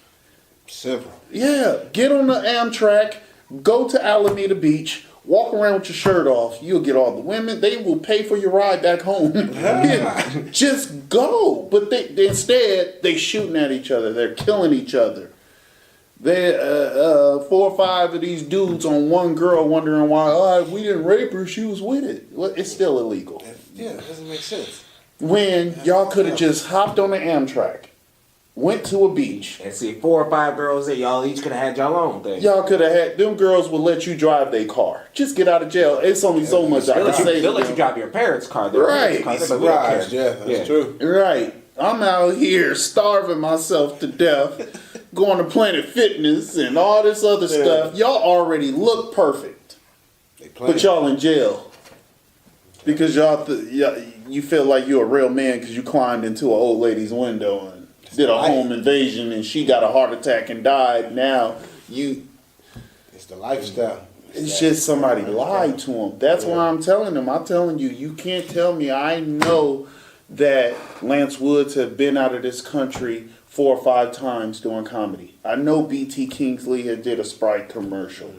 Simple. Yeah. Get on the Amtrak, go to Alameda Beach, walk around with your shirt off. You'll get all the women. They will pay for your ride back home. Just go. But instead, they shooting at each other. They're killing each other. They 4 or 5 of these dudes on one girl wondering why, we didn't rape her. She was with it. Well, it's still illegal. Yeah, it doesn't make sense. When y'all could have just hopped on the Amtrak, went to a beach. And see 4 or 5 girls there, y'all each could have had y'all own thing. Y'all could have had, them girls would let you drive their car. Just get out of jail. It's only so much I can say. They'll let you drive your parents' car. Right. Surprised, that's true. Right. I'm out here starving myself to death, going to Planet Fitness and all this other stuff. Y'all already look perfect. But y'all in jail. Because you feel like you're a real man because you climbed into an old lady's window and did a home invasion and she got a heart attack and died. Now it's the lifestyle. It's just somebody lied to them. That's why I'm telling them. I'm telling you, you can't tell me. I know that Lance Woods have been out of this country 4 or 5 times doing comedy. I know B.T. Kingsley had did a Sprite commercial.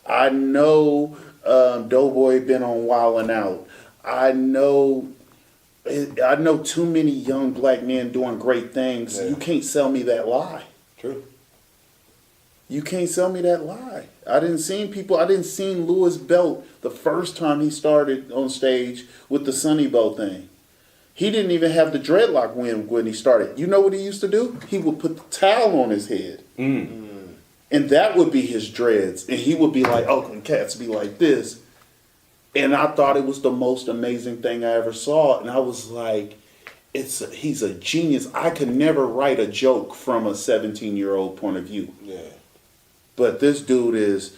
I know Doughboy been on Wildin' Out. I know I know too many young black men doing great things. Yeah. You can't sell me that lie. True. You can't sell me that lie. I didn't see Louis Belt the first time he started on stage with the Sunny Bow thing. He didn't even have the dreadlock when he started. You know what he used to do? He would put the towel on his head. And that would be his dreads. And he would be like, Oakland Cats be like this. And I thought it was the most amazing thing I ever saw. And I was like, he's a genius. I could never write a joke from a 17-year-old point of view. Yeah. But this dude is,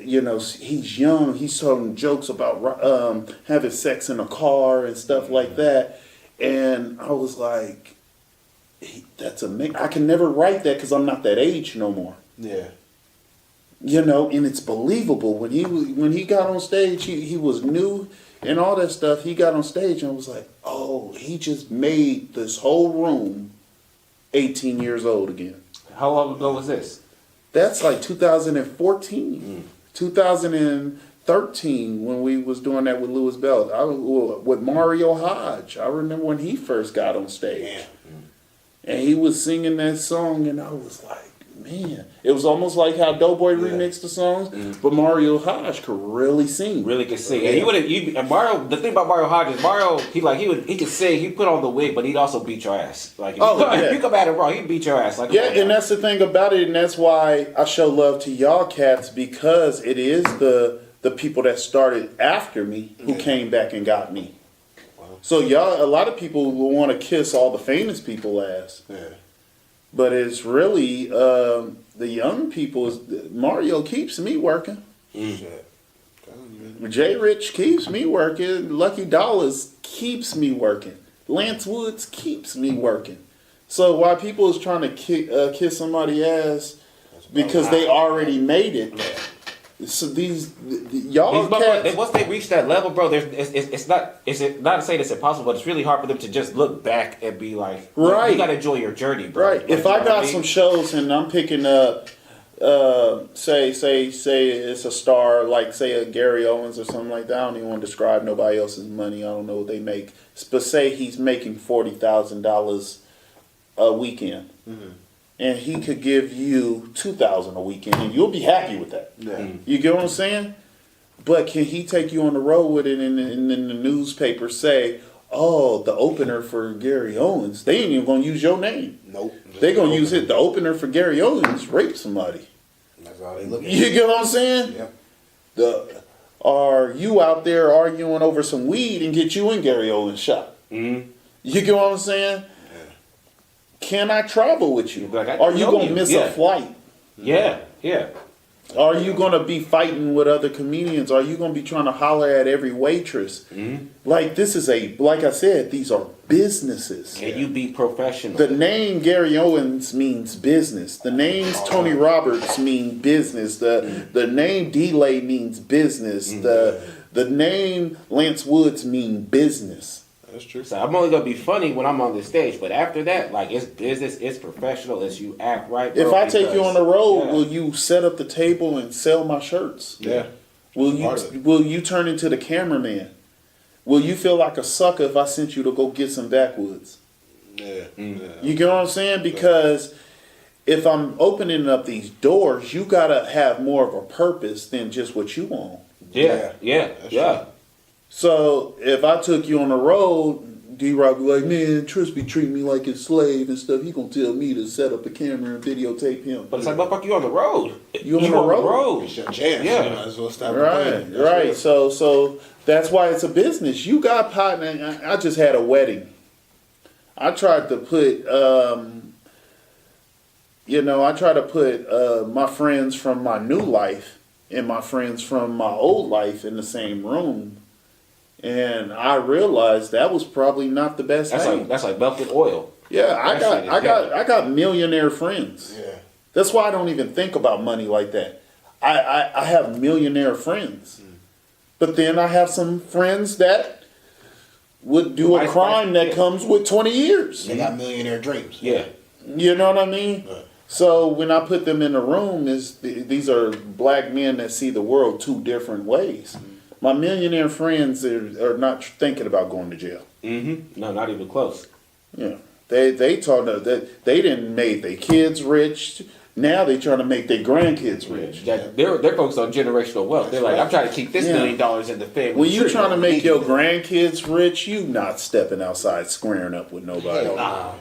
he's young. He's telling jokes about having sex in a car and stuff like that. And I was like, that's amazing. I can never write that because I'm not that age no more. Yeah. And it's believable. When he got on stage, he was new and all that stuff. He got on stage and I was like, oh, he just made this whole room 18 years old again. How long ago was this? That's like 2014, 2013 when we was doing that with Louis Bell. With Mario Hodge. I remember when he first got on stage. And he was singing that song and I was like, man. It was almost like how Doughboy remixed the songs, but Mario Hodge could really sing. Really could sing. And Mario, the thing about Mario Hodge is Mario, he could sing, he put on the wig, but he'd also beat your ass. Like if you come at him wrong, he'd beat your ass. Like and that's the thing about it, and that's why I show love to y'all cats, because it is the people that started after me who came back and got me. Wow. So a lot of people will want to kiss all the famous people ass. Yeah. But it's really the young people. Mario keeps me working. Jay Rich keeps me working. Lucky Dollars keeps me working. Lance Woods keeps me working. So while people is trying to kiss somebody's ass because they already made it, so y'all cats, once they reach that level, bro, it's not to say it's impossible, but it's really hard for them to just look back and be like, right, you gotta enjoy your journey, bro. Right. Like, if I got some shows and I'm picking up, say it's a star, like say a Gary Owens or something like that. I don't even want to describe nobody else's money. I don't know what they make. But say he's making $40,000 a weekend. And he could give you $2,000 a weekend, and you'll be happy with that. Yeah. You get what I'm saying? But can he take you on the road with it, and in the newspaper say, "Oh, the opener for Gary Owens"? They ain't even gonna use your name. Nope. They gonna use it. The opener for Gary Owens raped somebody. That's all they look at. You get what I'm saying? Yep. Are you out there arguing over some weed and get you in Gary Owens' shop? You get what I'm saying? Can I travel with you? Like, are you going to miss a flight? Yeah. Are you going to be fighting with other comedians? Are you going to be trying to holler at every waitress? Like, this is like I said, these are businesses. Can you be professional? The name Gary Owens means business. The names Tony Roberts mean business. The name D-Lay means business. The name Lance Woods mean business. That's true. So I'm only gonna be funny when I'm on the stage, but after that, like, it's business, it's professional, it's you act right. Bro, if I take you on the road, will you set up the table and sell my shirts? Yeah. Will you turn into the cameraman? Will you feel like a sucker if I sent you to go get some backwoods? Yeah. You get what I'm saying? Because if I'm opening up these doors, you gotta have more of a purpose than just what you want. Yeah. So if I took you on the road, D-Rock be like, man, Tris be treating me like a slave and stuff. He gonna tell me to set up the camera and videotape him. But it's like, motherfucker, you on the road. You on the road. It's your chance. Yeah. You might as well stop. Right. So that's why it's a business. You got partner. I just had a wedding. I tried to put, my friends from my new life and my friends from my old life in the same room. And I realized that was probably not the best thing. That's like melted oil. Yeah, I got millionaire friends. Yeah. That's why I don't even think about money like that. I have millionaire friends. But then I have some friends that would do a crime that comes with 20 years. They got millionaire dreams. Yeah. You know what I mean? Right. So when I put them in the room, these are black men that see the world two different ways. My millionaire friends are not thinking about going to jail. Mm-hmm. No, not even close. Yeah, they told us that they didn't make their kids rich. Now they trying to make their grandkids rich. Yeah, they're focused on generational wealth. They're like, I'm trying to keep this $1 million in the family. When you tree. trying to make your grandkids rich, you not stepping outside squaring up with nobody. Nah.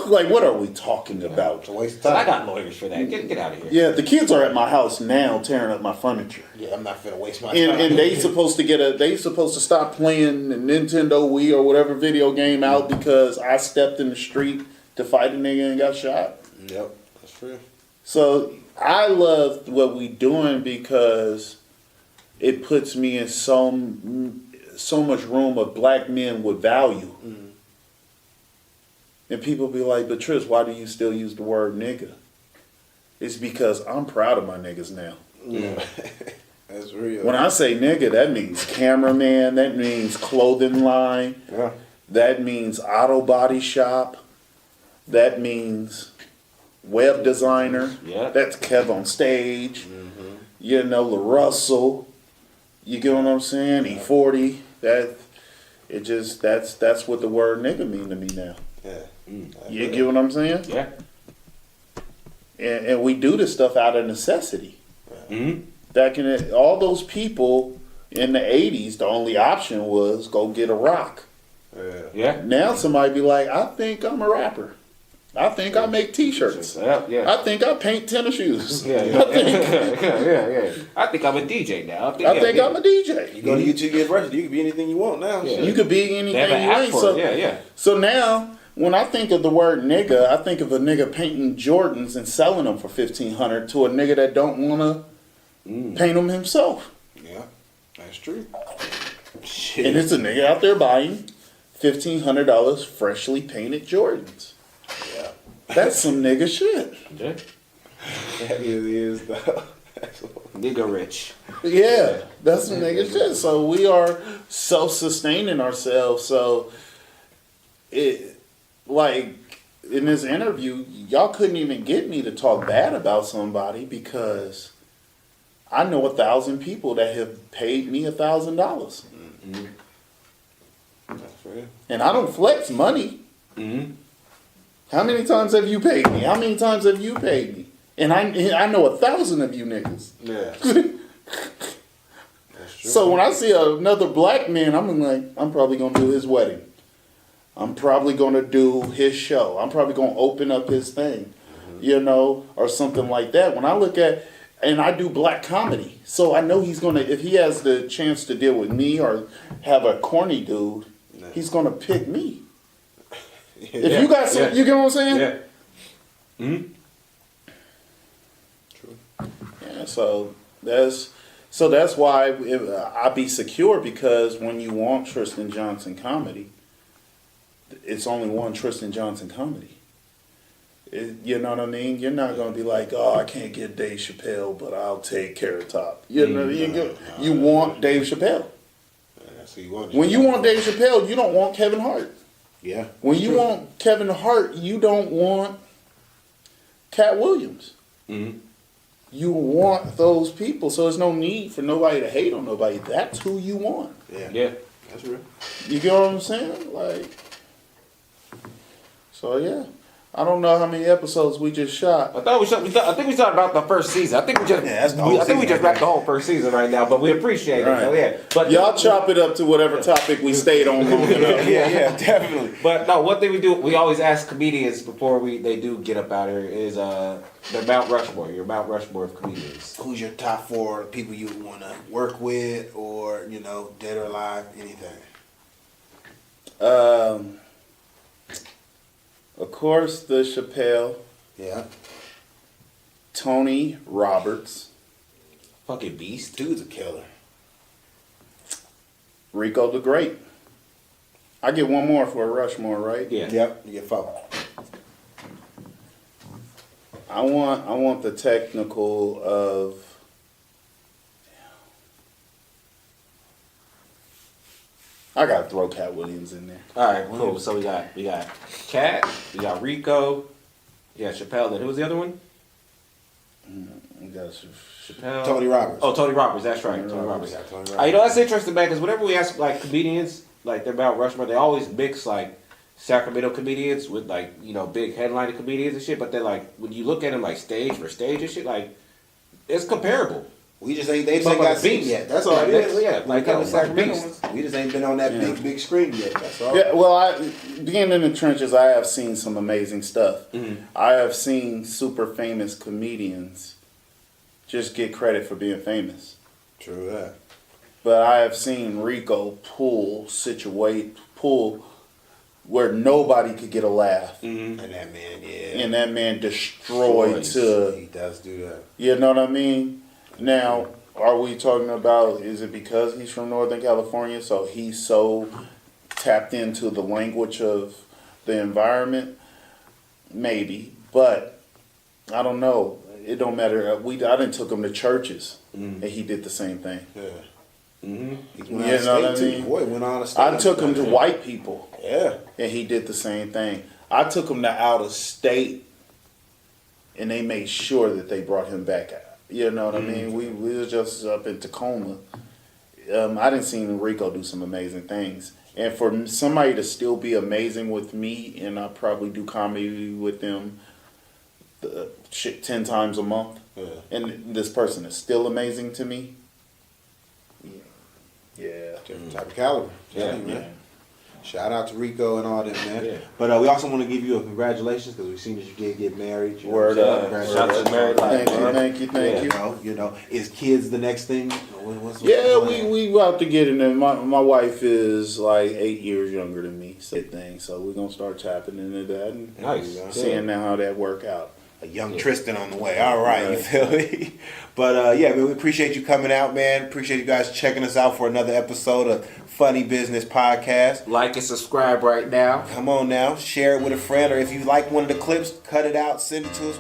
Like, what are we talking about? It's a waste of So time. I got lawyers for that. Get out of here. Yeah, the kids are at my house now tearing up my furniture. Yeah, I'm not finna waste my And, time. and they supposed to stop playing the Nintendo Wii or whatever video game out because I stepped in the street to fight a nigga and got shot. Yep, that's true. So I love what we doing because it puts me in so much room of black men with value. And people be like, but Tris, why do you still use the word nigga? It's because I'm proud of my niggas now. Yeah. That's real. When I say nigga, that means cameraman, that means clothing line, Yeah. that means auto body shop, that means web designer, Yeah. that's Kev on stage, you know, LaRussell, you get what I'm saying? E40, that's what the word nigga mean to me now. Yeah. You get what I'm saying? Yeah. And we do this stuff out of necessity. Mm-hmm. Back in all those people in the 80s, the only option was go get a rock. Yeah. Yeah. Now somebody be like, I think I'm a rapper. I think I make t-shirts. Yeah. I think I paint tennis shoes. Yeah. Yeah. I think I'm a DJ now. I think I'm a DJ. You go to YouTube University, you can be anything you want now. Yeah. You could be They anything have you an app ain't. for So, it. Yeah. so now, when I think of the word nigga, I think of a nigga painting Jordans and selling them for $1,500 to a nigga that don't want to paint them himself. Yeah, that's true. And Shit. it's a nigga out there buying $1,500 freshly painted Jordans. Yeah. That's some nigga shit. Yeah. That really is though. Nigga rich. Yeah, that's some nigga shit. So we are self-sustaining ourselves. So it, like in this interview, y'all couldn't even get me to talk bad about somebody because I know 1,000 people that have paid me $1,000, That's real. and I don't flex money. Mm-hmm. How many times have you paid me? How many times have you paid me? And I know 1,000 of you niggas. Yeah. That's true. So when I see another black man, I'm like, I'm probably gonna do his wedding. I'm probably gonna do his show. I'm probably gonna open up his thing, you know, or something like that. When I look at, and I do black comedy, so I know he's gonna, if he has the chance to deal with me or have a corny dude, he's gonna pick me. If you got some, you get what I'm saying? Yeah. Mm-hmm. True. Yeah, so that's why I be secure, because when you want Tristan Johnson comedy, it's only one Tristan Johnson comedy. You know what I mean? You're not gonna be like, oh, I can't get Dave Chappelle, but I'll take Carrot Top. You know, you want Dave Chappelle. That's who you want. When you want Dave Chappelle, you don't want Kevin Hart. Yeah. When you want Kevin Hart, you don't want Cat Williams. Mm-hmm. You want those people, so there's no need for nobody to hate on nobody. That's who you want. Yeah. Yeah. That's real. You get what I'm saying? Like, so yeah. I don't know how many episodes we just shot. I think we talked about the first season. I think we just that's the whole I think we season just right wrapped the whole first season right now, but we appreciate it. Right. So yeah. But Y'all chop it up to whatever topic we stayed on long enough. Yeah, definitely. But no, one thing we always ask comedians before they do get up out here is their Mount Rushmore, your Mount Rushmore of comedians. Who's your top 4 people you want to work with, or dead or alive, anything? Of course, the Chappelle, Yeah. Tony Roberts, Fucking beast. Dude's a killer. Rico the Great. I get one more for a Rushmore, right? Yeah. Yep. You get 4. I want the technical of. I gotta throw Cat Williams in there. All right, cool. So we got Cat, we got Rico, yeah, Chappelle. Then who was the other one? You got Chappelle. Tony Roberts. Oh, Tony Roberts. That's right. Tony Roberts. You know, that's interesting, man. Because whenever we ask like comedians, like they're Mount Rushmore, they always mix like Sacramento comedians with like big headlining comedians and shit. But then like when you look at them like stage for stage and shit, like it's comparable. They just ain't got seen yet. That's all it is. Yeah, like the Sacramento ones. We just ain't been on that big screen yet. That's all. Yeah, well, being in the trenches, I have seen some amazing stuff. Mm-hmm. I have seen super famous comedians just get credit for being famous. True that. But I have seen Rico pull where nobody could get a laugh. Mm-hmm. And that man, And that man destroyed he does do that. You know what I mean? Now, are we talking about, is it because he's from Northern California, so he's so tapped into the language of the environment? Maybe, but I don't know. It don't matter. I done took him to churches, and he did the same thing. Yeah. Mm-hmm. He went out of state too. Boy, went out of state. I took him to white people. Yeah. And he did the same thing. I took him to out of state, and they made sure that they brought him back out. You know what I mean? We was just up in Tacoma. I didn't see Rico do some amazing things. And for somebody to still be amazing with me, and I probably do comedy with them 10 times a month, and this person is still amazing to me. Yeah. Different type of caliber. Yeah, man. Shout out to Rico and all that, man. Yeah. But we also want to give you a congratulations because we've seen that you did get married. Word up. Shout out to married life. Thank you. You know, is kids the next thing? What's we out to get in there. My wife is like 8 years younger than me, so we're gonna start tapping into that and seeing now how that work out. A young Tristan on the way. All right, you feel me? But man, we appreciate you coming out, man. Appreciate you guys checking us out for another episode of Funny Business Podcast. Like and subscribe right now. Come on now, share it with a friend, or if you like one of the clips, cut it out, send it to us.